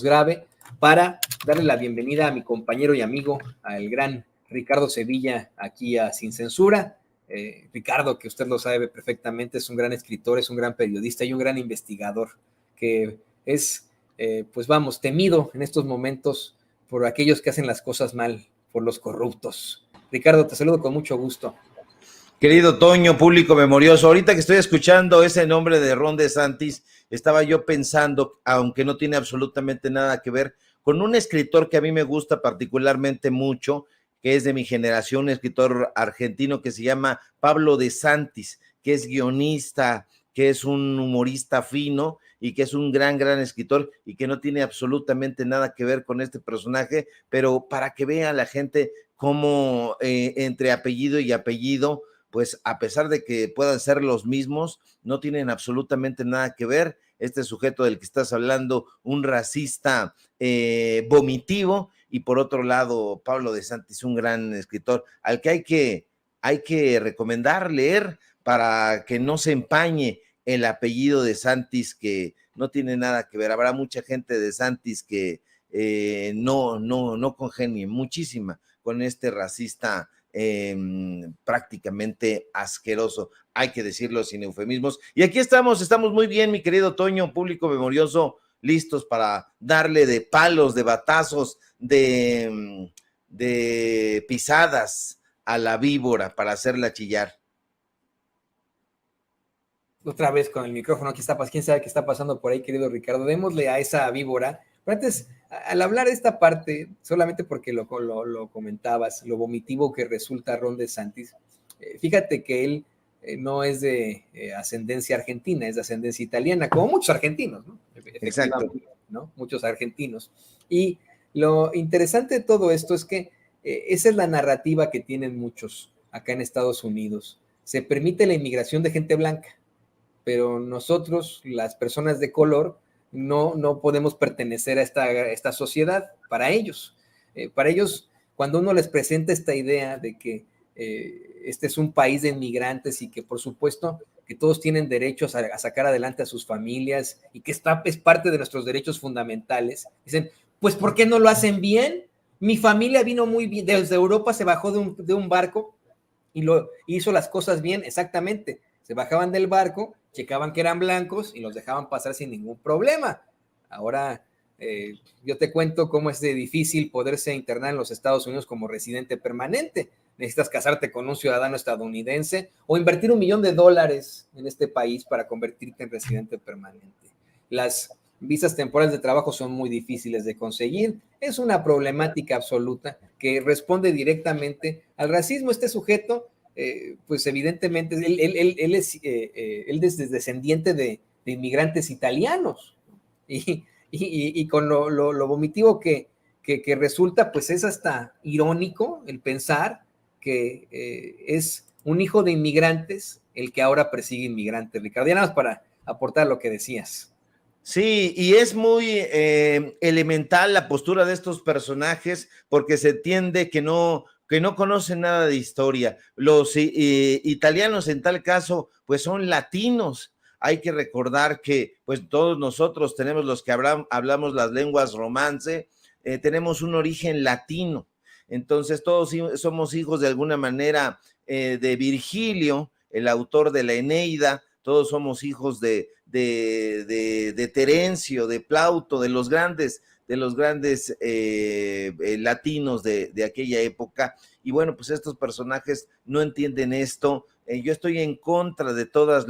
grave para darle la bienvenida a mi compañero y amigo, al gran Ricardo Sevilla, aquí a Sin Censura. Ricardo, que usted lo sabe perfectamente, es un gran escritor, es un gran periodista y un gran investigador, que es, pues vamos, temido en estos momentos por aquellos que hacen las cosas mal, por los corruptos. Ricardo, te saludo con mucho gusto. Querido Toño, público memorioso, ahorita que estoy escuchando ese nombre de Ron DeSantis, estaba yo pensando, aunque no tiene absolutamente nada que ver, con un escritor que a mí me gusta particularmente mucho, que es de mi generación, un escritor argentino que se llama Pablo DeSantis, que es guionista, que es un humorista fino y que es un gran escritor y que no tiene absolutamente nada que ver con este personaje, pero para que vea la gente cómo entre apellido y apellido, pues a pesar de que puedan ser los mismos, no tienen absolutamente nada que ver. Este sujeto del que estás hablando, un racista vomitivo, y por otro lado, Pablo DeSantis, un gran escritor, al que hay que recomendar leer para que no se empañe el apellido de DeSantis, que no tiene nada que ver. Habrá mucha gente de DeSantis que no congenie, muchísima, con este racista prácticamente asqueroso, hay que decirlo sin eufemismos. Y aquí estamos muy bien, mi querido Toño, público memorioso, listos para darle de palos, de batazos, de pisadas a la víbora para hacerla chillar. Otra vez con el micrófono, aquí está, quién sabe qué está pasando por ahí, querido Ricardo. Démosle a esa víbora. Pero antes, al hablar de esta parte, solamente porque lo comentabas, lo vomitivo que resulta Ron DeSantis, fíjate que él no es de ascendencia argentina, es de ascendencia italiana, como muchos argentinos, ¿no? Exacto. ¿No? Muchos argentinos. Y lo interesante de todo esto es que esa es la narrativa que tienen muchos acá en Estados Unidos. Se permite la inmigración de gente blanca, pero nosotros, las personas de color, no podemos pertenecer a esta sociedad para ellos. Cuando uno les presenta esta idea de que este es un país de inmigrantes y que por supuesto que todos tienen derechos a sacar adelante a sus familias y que es parte de nuestros derechos fundamentales, dicen, pues ¿por qué no lo hacen bien? Mi familia vino muy bien, desde Europa se bajó de un barco y hizo las cosas bien, exactamente. Se bajaban del barco, checaban que eran blancos y los dejaban pasar sin ningún problema. Ahora, yo te cuento cómo es de difícil poderse internar en los Estados Unidos como residente permanente. Necesitas casarte con un ciudadano estadounidense o invertir $1 millón en este país para convertirte en residente permanente. Las visas temporales de trabajo son muy difíciles de conseguir. Es una problemática absoluta que responde directamente al racismo. Este sujeto, pues evidentemente, él es descendiente de inmigrantes italianos y con lo vomitivo que resulta, pues es hasta irónico el pensar que es un hijo de inmigrantes el que ahora persigue inmigrantes, Ricardo. Ya nada más para aportar lo que decías. Sí, y es muy elemental la postura de estos personajes porque se entiende que no conocen nada de historia. Los italianos en tal caso, pues son latinos. Hay que recordar que pues todos nosotros tenemos, los que hablamos las lenguas romance, tenemos un origen latino. Entonces todos somos hijos de alguna manera de Virgilio, el autor de la Eneida. Todos somos hijos de Terencio, de Plauto, de los grandes latinos de aquella época. Y bueno, pues estos personajes no entienden esto. Yo estoy en contra de todos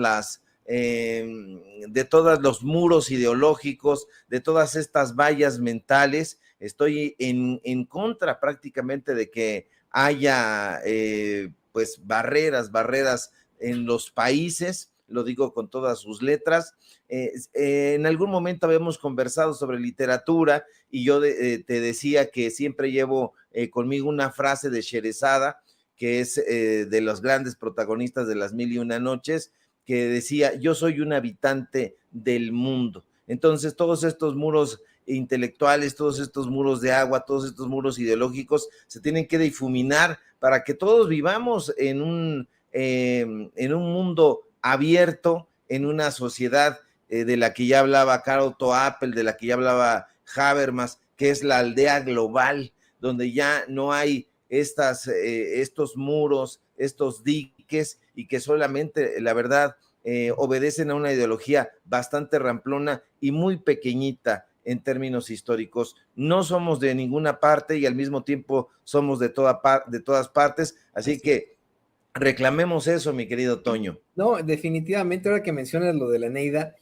los muros ideológicos, de todas estas vallas mentales. Estoy en contra prácticamente de que haya pues barreras en los países. Lo digo con todas sus letras. En algún momento habíamos conversado sobre literatura y yo te decía que siempre llevo conmigo una frase de Sherezada, que es de los grandes protagonistas de Las Mil y Una Noches, que decía, yo soy un habitante del mundo. Entonces, todos estos muros intelectuales, todos estos muros de agua, todos estos muros ideológicos se tienen que difuminar para que todos vivamos en un mundo abierto, en una sociedad de la que ya hablaba Karl Otto Appel, de la que ya hablaba Habermas, que es la aldea global, donde ya no hay estos muros, estos diques, y que solamente, la verdad, obedecen a una ideología bastante ramplona y muy pequeñita en términos históricos. No somos de ninguna parte y al mismo tiempo somos de todas partes, así que reclamemos eso, mi querido Toño. No, definitivamente, ahora que mencionas lo de la Eneida,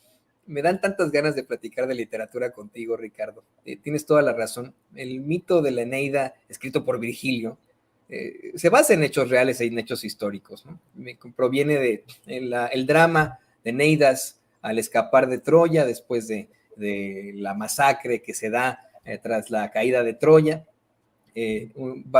me dan tantas ganas de platicar de literatura contigo, Ricardo. Tienes toda la razón. El mito de la Eneida, escrito por Virgilio, se basa en hechos reales e en hechos históricos, ¿no? Proviene de el drama de Eneidas al escapar de Troya después de la masacre que se da tras la caída de Troya.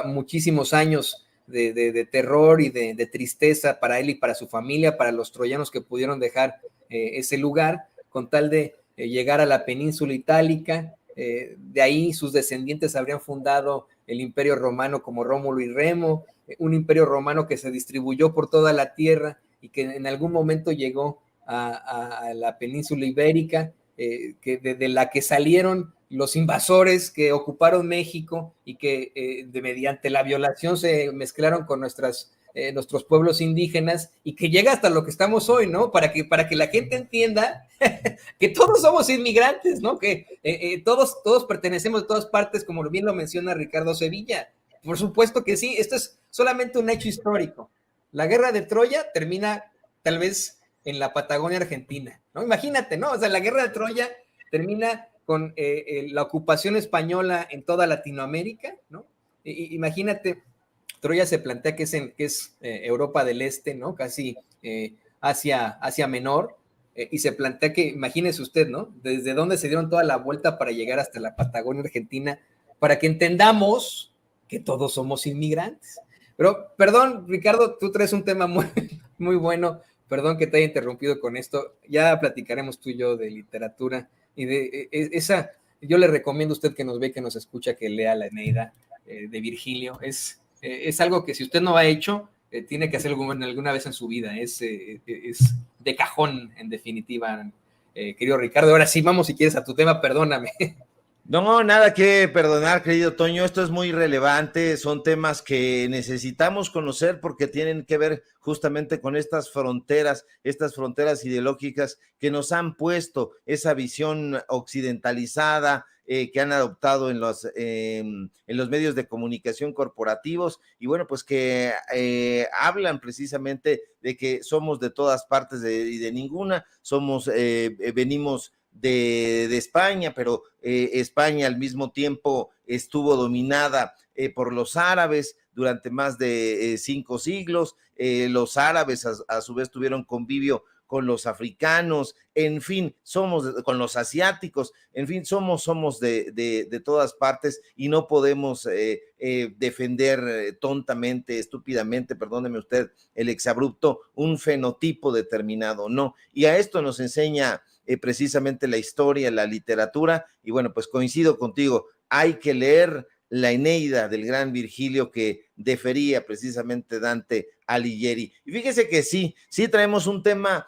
Muchísimos años de terror y de tristeza para él y para su familia, para los troyanos que pudieron dejar ese lugar, con tal de llegar a la península itálica. De ahí sus descendientes habrían fundado el imperio romano como Rómulo y Remo, un imperio romano que se distribuyó por toda la tierra y que en algún momento llegó a la península ibérica, de la que salieron los invasores que ocuparon México y que mediante la violación se mezclaron con nuestros pueblos indígenas, y que llega hasta lo que estamos hoy, ¿no? Para que la gente entienda que todos somos inmigrantes, ¿no? Que todos pertenecemos de todas partes, como bien lo menciona Ricardo Sevilla. Por supuesto que sí, esto es solamente un hecho histórico. La guerra de Troya termina tal vez en la Patagonia Argentina, ¿no? Imagínate, ¿no? O sea, la guerra de Troya termina con la ocupación española en toda Latinoamérica, ¿no? Imagínate, Troya se plantea que es Europa del Este, ¿no? Casi Asia Menor, y se plantea que, imagínese usted, ¿no? Desde dónde se dieron toda la vuelta para llegar hasta la Patagonia Argentina, para que entendamos que todos somos inmigrantes. Pero, perdón, Ricardo, tú traes un tema muy, muy bueno. Perdón que te haya interrumpido con esto. Ya platicaremos tú y yo de literatura y de esa. Yo le recomiendo a usted que nos ve, que nos escucha, que lea la Eneida de Virgilio. Es algo que si usted no ha hecho, tiene que hacerlo alguna vez en su vida. Es de cajón, en definitiva, querido Ricardo. Ahora sí, vamos, si quieres, a tu tema, perdóname. No, nada que perdonar, querido Toño, esto es muy relevante, son temas que necesitamos conocer porque tienen que ver justamente con estas fronteras ideológicas que nos han puesto esa visión occidentalizada que han adoptado en los medios de comunicación corporativos, y bueno, pues que hablan precisamente de que somos de todas partes y de ninguna, venimos de España, pero España al mismo tiempo estuvo dominada por los árabes durante más de 5 siglos. Los árabes a su vez tuvieron convivio con los africanos, en fin, con los asiáticos, en fin, somos de todas partes y no podemos defender tontamente, estúpidamente, perdóneme usted el exabrupto, un fenotipo determinado, no. Y a esto nos enseña precisamente la historia, la literatura, y bueno, pues coincido contigo, hay que leer la Eneida del gran Virgilio que defería precisamente Dante Alighieri. Y fíjese que sí traemos un tema,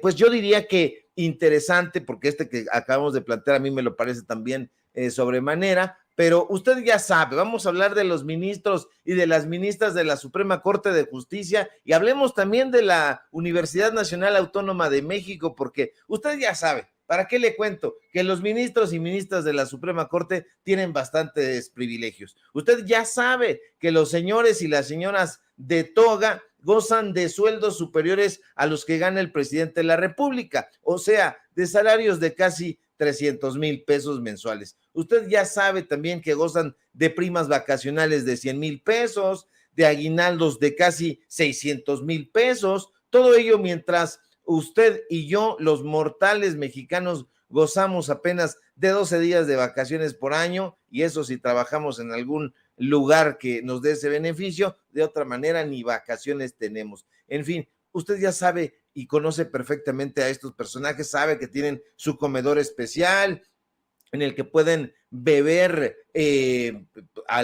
pues yo diría que interesante, porque este que acabamos de plantear a mí me lo parece también sobremanera, pero usted ya sabe, vamos a hablar de los ministros y de las ministras de la Suprema Corte de Justicia, y hablemos también de la Universidad Nacional Autónoma de México, porque usted ya sabe, ¿para qué le cuento? Que los ministros y ministras de la Suprema Corte tienen bastantes privilegios. Usted ya sabe que los señores y las señoras de toga gozan de sueldos superiores a los que gana el presidente de la República, o sea, de salarios de casi 300,000 pesos mensuales. Usted ya sabe también que gozan de primas vacacionales de 100,000 pesos, de aguinaldos de casi 600,000 pesos, todo ello mientras usted y yo, los mortales mexicanos, gozamos apenas de 12 días de vacaciones por año, y eso si trabajamos en algún lugar que nos dé ese beneficio, de otra manera ni vacaciones tenemos. En fin, usted ya sabe y conoce perfectamente a estos personajes, sabe que tienen su comedor especial en el que pueden beber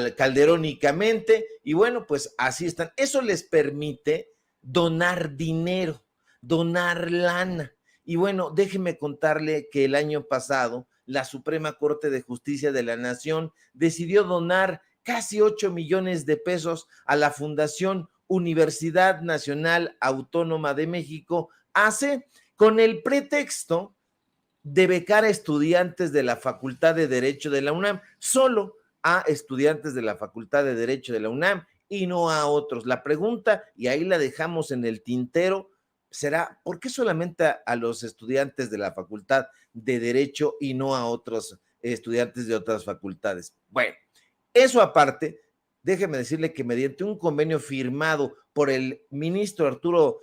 calderónicamente, y bueno, pues así están. Eso les permite donar dinero, donar lana. Y bueno, déjeme contarle que el año pasado la Suprema Corte de Justicia de la Nación decidió donar casi 8 millones de pesos a la Fundación Universidad Nacional Autónoma de México, ACE, con el pretexto de becar a estudiantes de la Facultad de Derecho de la UNAM, solo a estudiantes de la Facultad de Derecho de la UNAM y no a otros. La pregunta, y ahí la dejamos en el tintero, será, ¿por qué solamente a los estudiantes de la Facultad de Derecho y no a otros estudiantes de otras facultades? Bueno, eso aparte, déjeme decirle que mediante un convenio firmado por el ministro Arturo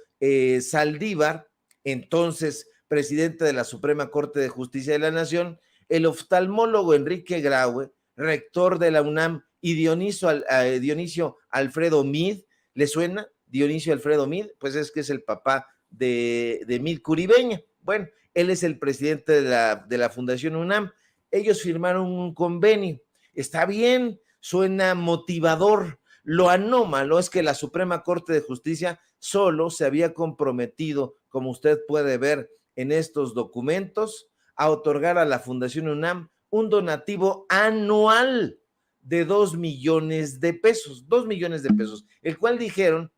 Saldívar, entonces presidente de la Suprema Corte de Justicia de la Nación, el oftalmólogo Enrique Graue, rector de la UNAM, y Dionisio Alfredo Mid, ¿le suena? Dionisio Alfredo Mid, pues es que es el papá de Mid Curibeña. Bueno, él es el presidente de la Fundación UNAM. Ellos firmaron un convenio. Está bien, suena motivador. Lo anómalo es que la Suprema Corte de Justicia solo se había comprometido, como usted puede ver en estos documentos, a otorgar a la Fundación UNAM un donativo anual de 2 millones de pesos, 2 millones de pesos, el cual dijeron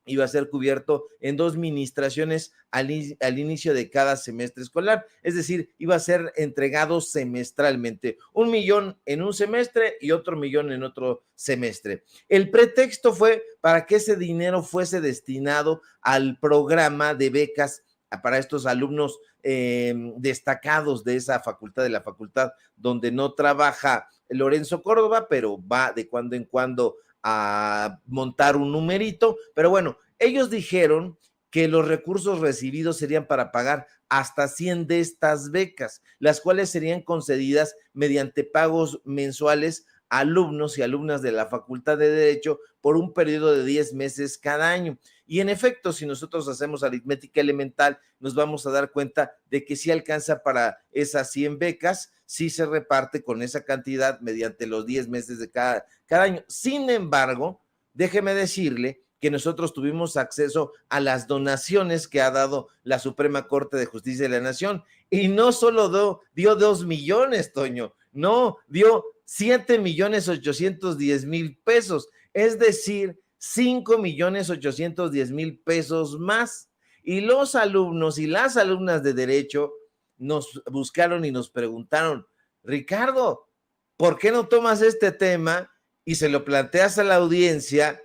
iba a ser cubierto en 2 ministraciones al inicio de cada semestre escolar, es decir, iba a ser entregado semestralmente, 1 millón en un semestre y otro millón en otro semestre. El pretexto fue para que ese dinero fuese destinado al programa de becas para estos alumnos destacados de esa facultad, de la facultad donde no trabaja Lorenzo Córdoba, pero va de cuando en cuando a montar un numerito, pero bueno, ellos dijeron que los recursos recibidos serían para pagar hasta 100 de estas becas, las cuales serían concedidas mediante pagos mensuales a alumnos y alumnas de la Facultad de Derecho por un periodo de 10 meses cada año. Y en efecto, si nosotros hacemos aritmética elemental, nos vamos a dar cuenta de que sí alcanza para esas 100 becas, sí se reparte con esa cantidad mediante los 10 meses de cada año. Sin embargo, déjeme decirle que nosotros tuvimos acceso a las donaciones que ha dado la Suprema Corte de Justicia de la Nación, y no solo dio 2 millones, Toño, no, dio 7,810,000 pesos, es decir, 5,810,000 pesos más. Y los alumnos y las alumnas de Derecho nos buscaron y nos preguntaron, Ricardo, ¿por qué no tomas este tema y se lo planteas a la audiencia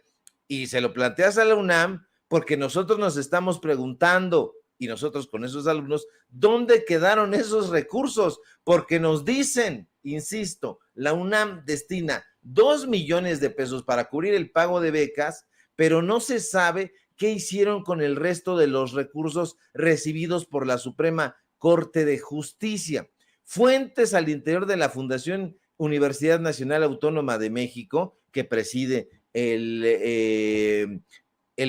y se lo planteas a la UNAM? Porque nosotros nos estamos preguntando, y nosotros con esos alumnos, ¿dónde quedaron esos recursos? Porque nos dicen, insisto, la UNAM destina 2 millones de pesos para cubrir el pago de becas, pero no se sabe qué hicieron con el resto de los recursos recibidos por la Suprema Corte de Justicia. Fuentes al interior de la Fundación Universidad Nacional Autónoma de México, que preside el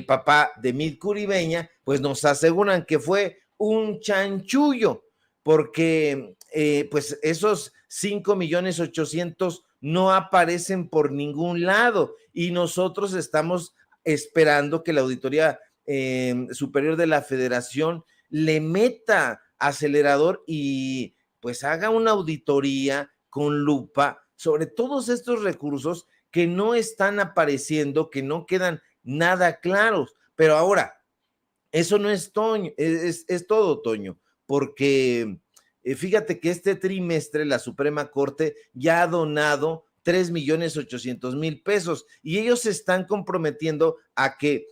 papá de Mid Curibeña, pues nos aseguran que fue un chanchullo, porque pues esos 5,800,000 no aparecen por ningún lado, y nosotros estamos esperando que la Auditoría Superior de la Federación le meta acelerador y pues haga una auditoría con lupa sobre todos estos recursos que no están apareciendo, que no quedan nada claros. Pero ahora, eso no es, Toño, es todo, Toño, porque fíjate que este trimestre la Suprema Corte ya ha donado 3,800,000 pesos y ellos se están comprometiendo a que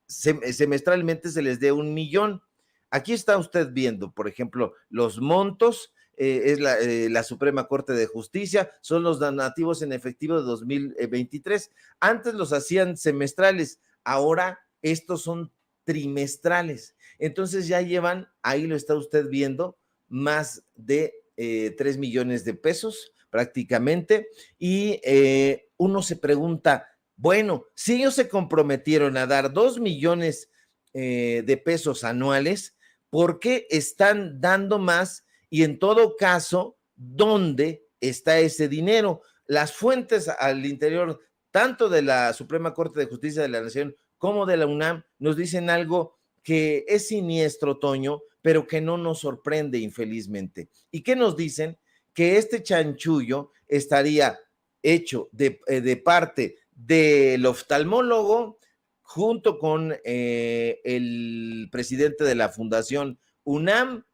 semestralmente se les dé 1 millón. Aquí está usted viendo, por ejemplo, los montos. Es la Suprema Corte de Justicia, son los donativos en efectivo de 2023. Antes los hacían semestrales, ahora estos son trimestrales. Entonces ya llevan, ahí lo está usted viendo, más de 3 millones de pesos prácticamente. Y uno se pregunta, bueno, si ellos se comprometieron a dar 2 millones de pesos anuales, ¿por qué están dando más? Y en todo caso, ¿dónde está ese dinero? Las fuentes al interior, tanto de la Suprema Corte de Justicia de la Nación como de la UNAM, nos dicen algo que es siniestro, Toño, pero que no nos sorprende infelizmente. ¿Y qué nos dicen? Que este chanchullo estaría hecho de parte del oftalmólogo junto con el presidente de la Fundación UNAM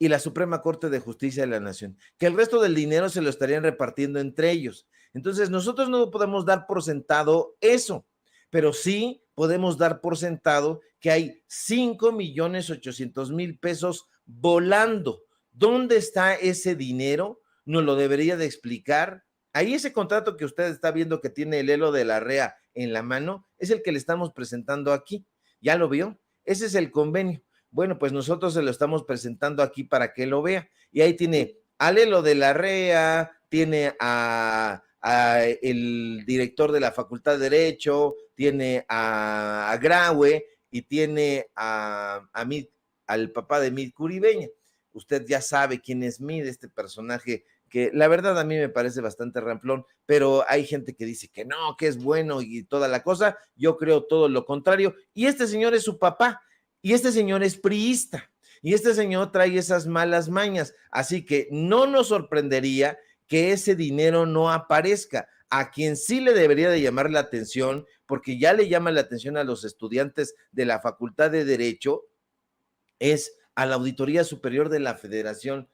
y la Suprema Corte de Justicia de la Nación, que el resto del dinero se lo estarían repartiendo entre ellos. Entonces, nosotros no podemos dar por sentado eso, pero sí podemos dar por sentado que hay 5,800,000 pesos volando. ¿Dónde está ese dinero? Nos lo debería de explicar. Ahí ese contrato que usted está viendo que tiene el Elo de la REA en la mano, es el que le estamos presentando aquí. ¿Ya lo vio? Ese es el convenio. Bueno, pues nosotros se lo estamos presentando aquí para que lo vea. Y ahí tiene al Elo de la REA, tiene a el director de la Facultad de Derecho, tiene a Graue y tiene al papá de Mid Curibeña. Usted ya sabe quién es Mid, este personaje que la verdad a mí me parece bastante ramplón, pero hay gente que dice que no, que es bueno y toda la cosa. Yo creo todo lo contrario. Y este señor es su papá, y este señor es priista, y este señor trae esas malas mañas. Así que no nos sorprendería que ese dinero no aparezca. A quien sí le debería de llamar la atención, porque ya le llama la atención a los estudiantes de la Facultad de Derecho, es a la Auditoría Superior de la Federación.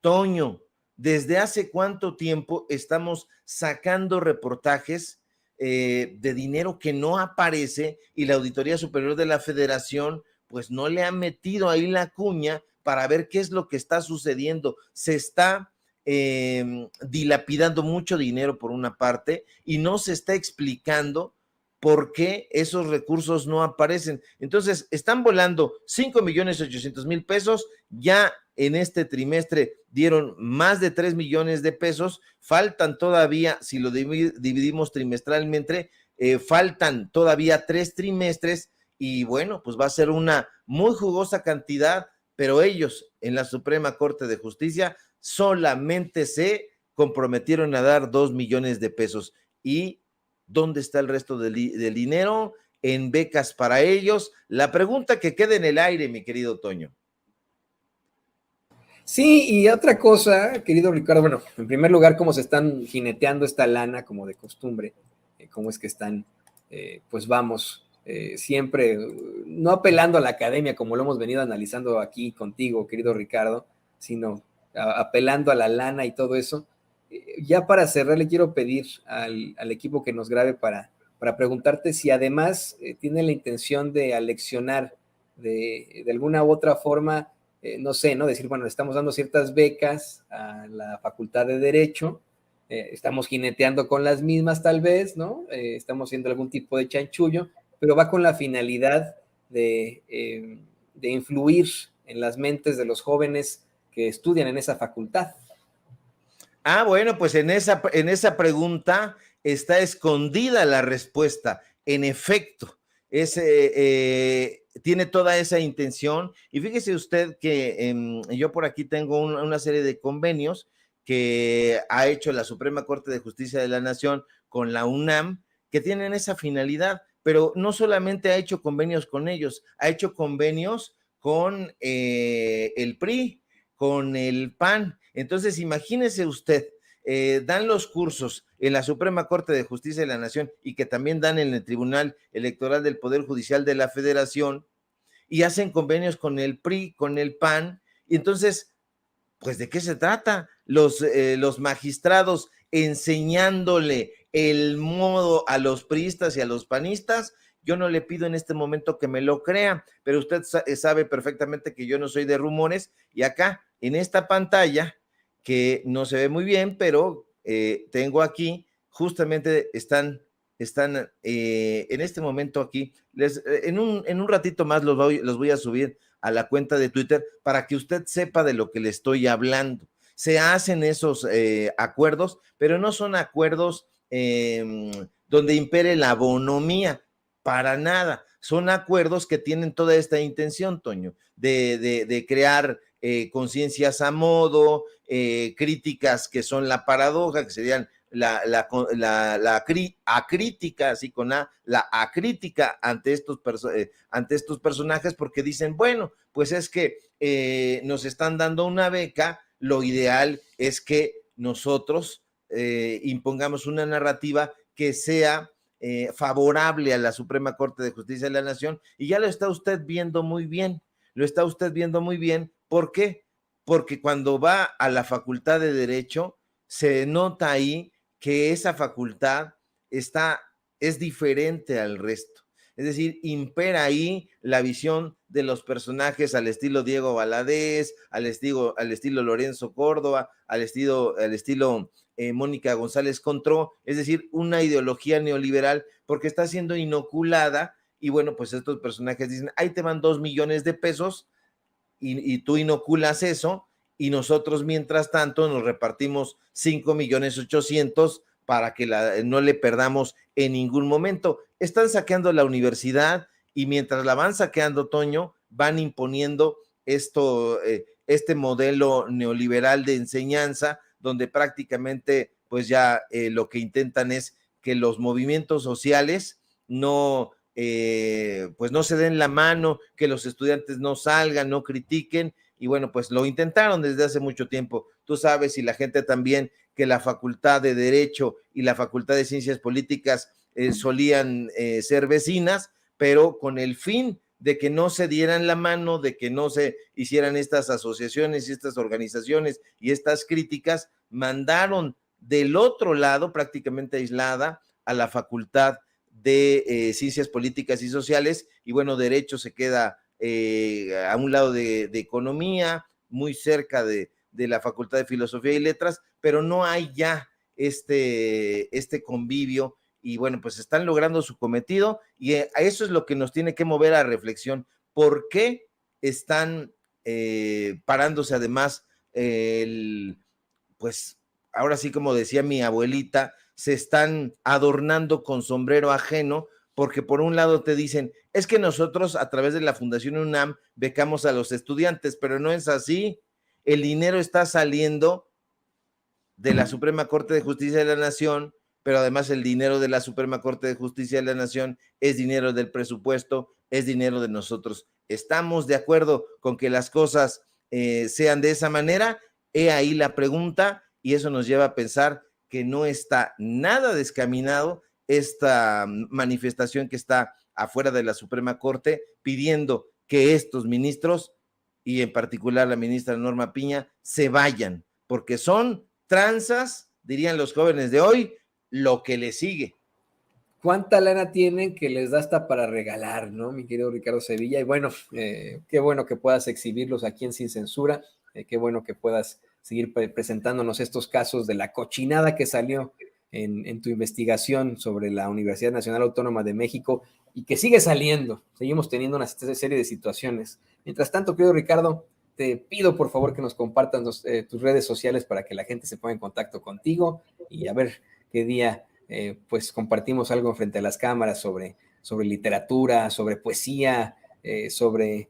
Toño, ¿desde hace cuánto tiempo estamos sacando reportajes de dinero que no aparece y la Auditoría Superior de la Federación pues no le ha metido ahí la cuña para ver qué es lo que está sucediendo? Se está dilapidando mucho dinero por una parte y no se está explicando por qué esos recursos no aparecen. Entonces, están volando 5,800,000 pesos, ya en este trimestre dieron más de 3 millones de pesos, faltan todavía, si lo dividimos trimestralmente, faltan todavía 3 trimestres y bueno, pues va a ser una muy jugosa cantidad, pero ellos en la Suprema Corte de Justicia solamente se comprometieron a dar 2 millones de pesos. ¿Y dónde está el resto del dinero? En becas para ellos. La pregunta que queda en el aire, mi querido Toño. Sí, y otra cosa, querido Ricardo, bueno, en primer lugar, cómo se están jineteando esta lana como de costumbre, cómo es que están, pues vamos, siempre, no apelando a la academia como lo hemos venido analizando aquí contigo, querido Ricardo, sino apelando a la lana y todo eso. Ya para cerrar, le quiero pedir al equipo que nos grabe para preguntarte si además tiene la intención de aleccionar de alguna u otra forma, no sé, ¿no? Decir, bueno, estamos dando ciertas becas a la Facultad de Derecho, estamos jineteando con las mismas tal vez, ¿no? Estamos haciendo algún tipo de chanchullo, pero va con la finalidad de influir en las mentes de los jóvenes que estudian en esa facultad. Bueno, pues en esa pregunta está escondida la respuesta. En efecto, tiene toda esa intención. Y fíjese usted que yo por aquí tengo una serie de convenios que ha hecho la Suprema Corte de Justicia de la Nación con la UNAM, que tienen esa finalidad, pero no solamente ha hecho convenios con ellos, ha hecho convenios con el PRI, con el PAN. Entonces, imagínese usted, dan los cursos en la Suprema Corte de Justicia de la Nación y que también dan en el Tribunal Electoral del Poder Judicial de la Federación y hacen convenios con el PRI, con el PAN. Y entonces, pues, ¿de qué se trata? Los magistrados enseñándole el modo a los priistas y a los panistas. Yo no le pido en este momento que me lo crea, pero usted sabe perfectamente que yo no soy de rumores y acá en esta pantalla, que no se ve muy bien, pero tengo aquí, justamente están en este momento aquí, en un ratito más los voy a subir a la cuenta de Twitter para que usted sepa de lo que le estoy hablando. Se hacen esos acuerdos, pero no son acuerdos donde impere la bonomía, para nada. Son acuerdos que tienen toda esta intención, Toño, de crear conciencias a modo, críticas que son la paradoja, que serían acrítica, así con la acrítica ante estos personajes, porque dicen, bueno, pues es que nos están dando una beca, lo ideal es que nosotros impongamos una narrativa que sea favorable a la Suprema Corte de Justicia de la Nación, y ya lo está usted viendo muy bien, ¿por qué? Porque cuando va a la Facultad de Derecho, se nota ahí que esa facultad es diferente al resto. Es decir, impera ahí la visión de los personajes al estilo Diego Valadez, al estilo Lorenzo Córdoba, al estilo Mónica González Contró, es decir, una ideología neoliberal, porque está siendo inoculada, y bueno, pues estos personajes dicen, ahí te van 2 millones de pesos, y tú inoculas eso, y nosotros mientras tanto nos repartimos 5,800,000 para que no le perdamos en ningún momento. Están saqueando la universidad, y mientras la van saqueando, Toño, van imponiendo este modelo neoliberal de enseñanza, donde prácticamente pues ya lo que intentan es que los movimientos sociales pues no se den la mano, que los estudiantes no salgan, no critiquen, y bueno, pues lo intentaron desde hace mucho tiempo. Tú sabes, y la gente también, que la Facultad de Derecho y la Facultad de Ciencias Políticas solían ser vecinas, pero con el fin de que no se dieran la mano, de que no se hicieran estas asociaciones y estas organizaciones y estas críticas, mandaron del otro lado, prácticamente aislada, a la Facultad de Ciencias Políticas y Sociales, y bueno, Derecho se queda a un lado de Economía, muy cerca de la Facultad de Filosofía y Letras, pero no hay ya este convivio, y bueno, pues están logrando su cometido, y eso es lo que nos tiene que mover a reflexión. ¿Por qué están parándose además pues ahora sí, como decía mi abuelita, se están adornando con sombrero ajeno, porque por un lado te dicen, es que nosotros a través de la Fundación UNAM becamos a los estudiantes, pero no es así. El dinero está saliendo de la Suprema Corte de Justicia de la Nación, pero además el dinero de la Suprema Corte de Justicia de la Nación es dinero del presupuesto, es dinero de nosotros. ¿Estamos de acuerdo con que las cosas sean de esa manera? He ahí la pregunta, y eso nos lleva a pensar que no está nada descaminado esta manifestación que está afuera de la Suprema Corte pidiendo que estos ministros, y en particular la ministra Norma Piña, se vayan, porque son tranzas, dirían los jóvenes de hoy, lo que le sigue. ¿Cuánta lana tienen que les da hasta para regalar, no, mi querido Ricardo Sevilla? Y bueno, qué bueno que puedas exhibirlos aquí en Sin Censura, qué bueno que puedas seguir presentándonos estos casos de la cochinada que salió en tu investigación sobre la Universidad Nacional Autónoma de México, y que sigue saliendo. Seguimos teniendo una serie de situaciones. Mientras tanto, querido Ricardo, te pido por favor que nos compartan tus redes sociales para que la gente se ponga en contacto contigo, y a ver qué día pues compartimos algo frente a las cámaras sobre literatura, sobre poesía, sobre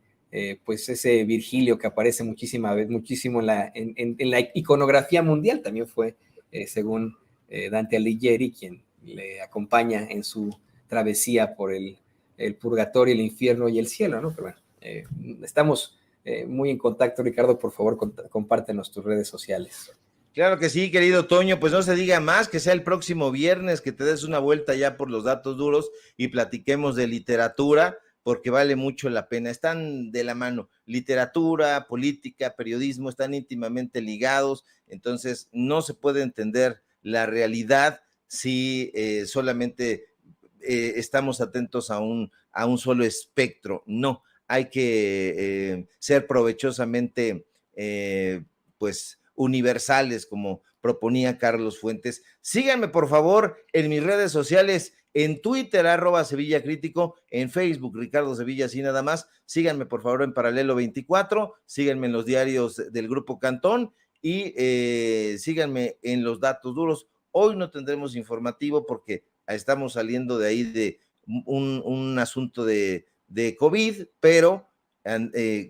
pues ese Virgilio que aparece muchísimo en la iconografía mundial. También fue, según Dante Alighieri, quien le acompaña en su travesía por el purgatorio, el infierno y el cielo, ¿no? Pero bueno, estamos muy en contacto, Ricardo. Por favor, compártenos tus redes sociales. Claro que sí, querido Toño, pues no se diga más, que sea el próximo viernes, que te des una vuelta ya por los datos duros y platiquemos de literatura, porque vale mucho la pena. Están de la mano, literatura, política, periodismo, están íntimamente ligados, entonces no se puede entender la realidad si solamente estamos atentos a un solo espectro. No, hay que ser provechosamente, pues, universales, como proponía Carlos Fuentes. Síganme, por favor, en mis redes sociales, en Twitter, @Sevilla Crítico, en Facebook, Ricardo Sevilla, así nada más. Síganme, por favor, en Paralelo 24, síganme en los diarios del Grupo Cantón, y síganme en los datos duros. Hoy no tendremos informativo porque estamos saliendo de ahí de un asunto de COVID, pero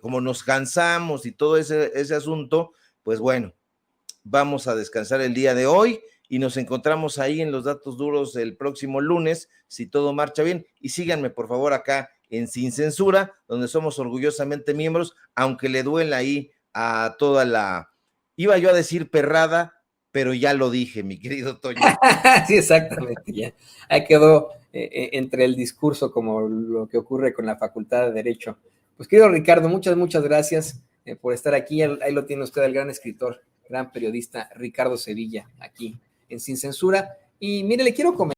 como nos cansamos y todo ese asunto, pues bueno, vamos a descansar el día de hoy, y nos encontramos ahí en los datos duros el próximo lunes, si todo marcha bien. Y síganme, por favor, acá en Sin Censura, donde somos orgullosamente miembros, aunque le duela ahí a toda la, iba yo a decir perrada, pero ya lo dije, mi querido Toño. Sí, exactamente, ya. Ahí quedó entre el discurso como lo que ocurre con la Facultad de Derecho. Pues querido Ricardo, muchas gracias por estar aquí. Ahí lo tiene usted, el gran escritor, gran periodista Ricardo Sevilla, aquí en Sin Censura. Y mire, le quiero comentar.